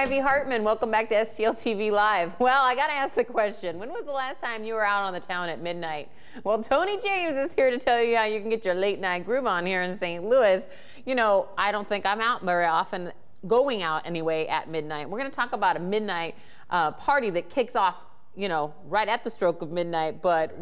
Ivy Hartman. Welcome back to STL TV Live. Well, I got to ask the question, when was the last time you were out on the town at midnight? Well, Tony James is here to tell you how you can get your late night groove on here in St. Louis. You know, I don't think I'm out very often, going out anyway at midnight. We're going to talk about a midnight party that kicks off, you know, right at the stroke of midnight, but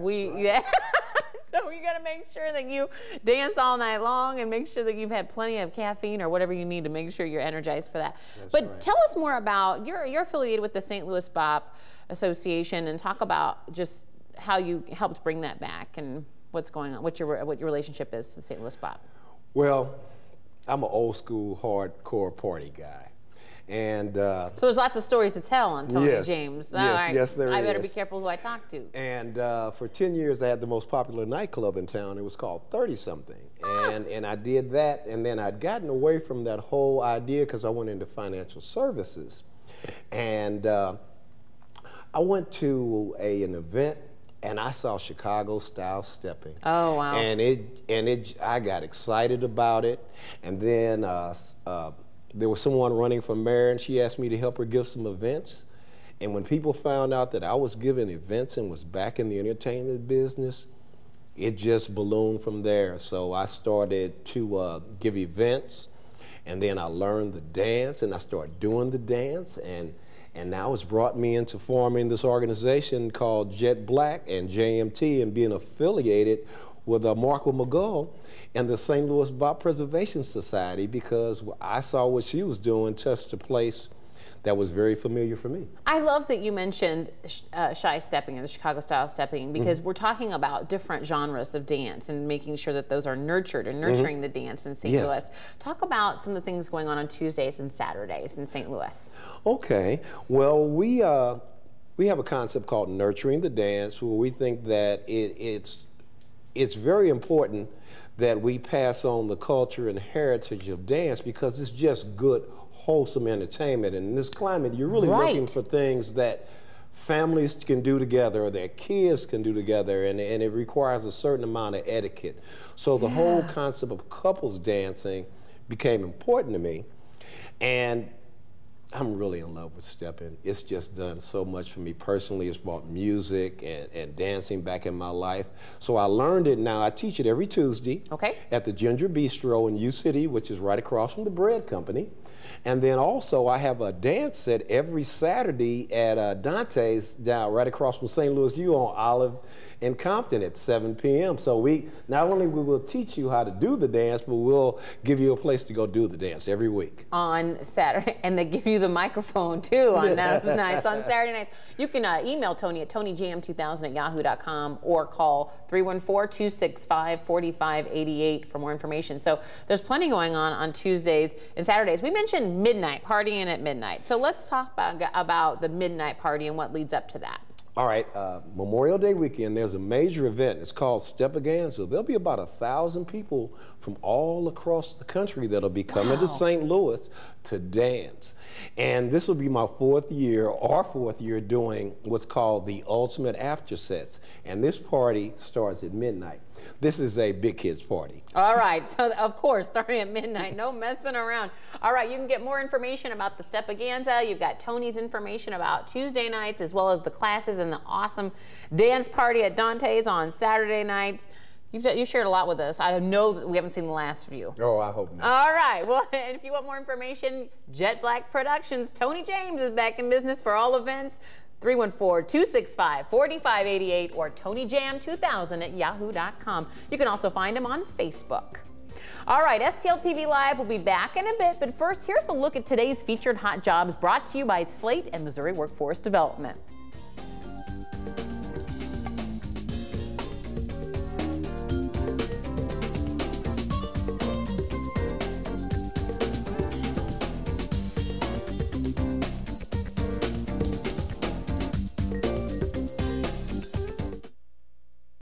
so you got to make sure that you dance all night long and make sure that you've had plenty of caffeine or whatever you need to make sure you're energized for that. But right. Tell us more about, you're affiliated with the St. Louis Bop Association, and talk about just how you helped bring that back and what's going on, what your relationship is to the St. Louis Bop. Well, I'm an old school hardcore party guy. And so there's lots of stories to tell on Tony James. Yes, there is. I better be careful who I talk to. And for 10 years, I had the most popular nightclub in town. It was called 30-something. And I did that, and then I'd gotten away from that whole idea because I went into financial services. And I went to an event, and I saw Chicago style stepping. Oh, wow. And I got excited about it. And then there was someone running for mayor, and she asked me to help her give some events. And when people found out that I was giving events and was back in the entertainment business, it just ballooned from there. So I started to give events, and then I learned the dance, and I started doing the dance, and now it's brought me into forming this organization called Jet Black and JMT, and being affiliated with Marco McGull and the St. Louis Bop Preservation Society, because I saw what she was doing touched a place that was very familiar for me. I love that you mentioned Chi-Steppin, or the Chicago style stepping, because we're talking about different genres of dance and making sure that those are nurtured and nurturing the dance in St. Louis. Talk about some of the things going on Tuesdays and Saturdays in St. Louis. Okay, well, we have a concept called nurturing the dance, where we think that it's very important that we pass on the culture and heritage of dance, because it's just good, wholesome entertainment. And in this climate, you're really looking for things that families can do together, or that kids can do together, and it requires a certain amount of etiquette. So the whole concept of couples dancing became important to me. And I'm really in love with stepping. It's just done so much for me personally. It's brought music and dancing back in my life. So I learned it now. I teach it every Tuesday at the Ginger Bistro in U-City, which is right across from the bread company. And then also I have a dance set every Saturday at Dantes down right across from St. Louis U on Olive in Compton at 7 p.m. So we not only will teach you how to do the dance, but we'll give you a place to go do the dance every week. On Saturday, and they give you the microphone too on those nights, on Saturday nights. You can email Tony at TonyJam2000@yahoo.com or call 314-265-4588 for more information. So there's plenty going on Tuesdays and Saturdays. We mentioned midnight, partying at midnight. So let's talk about the midnight party and what leads up to that. All right, Memorial Day weekend, there's a major event. It's called Step-A-Ganza. There'll be about 1,000 people from all across the country that'll be coming to St. Louis to dance. And this will be my fourth year doing what's called the Ultimate After Sets. And this party starts at midnight. This is a big kids party. All right, so of course, starting at midnight, no messing around. All right, you can get more information about the Step-A-Ganza. You've got Tony's information about Tuesday nights, as well as the classes and the awesome dance party at Dantes on Saturday nights. You've shared a lot with us. I know that we haven't seen the last few. Oh, I hope not. All right, well, and if you want more information, Jet Black Productions, Tony James is back in business for all events. 314-265-4588 or TonyJam2000@yahoo.com. You can also find him on Facebook. All right, STL TV Live will be back in a bit, but first, here's a look at today's featured hot jobs brought to you by Slate and Missouri Workforce Development.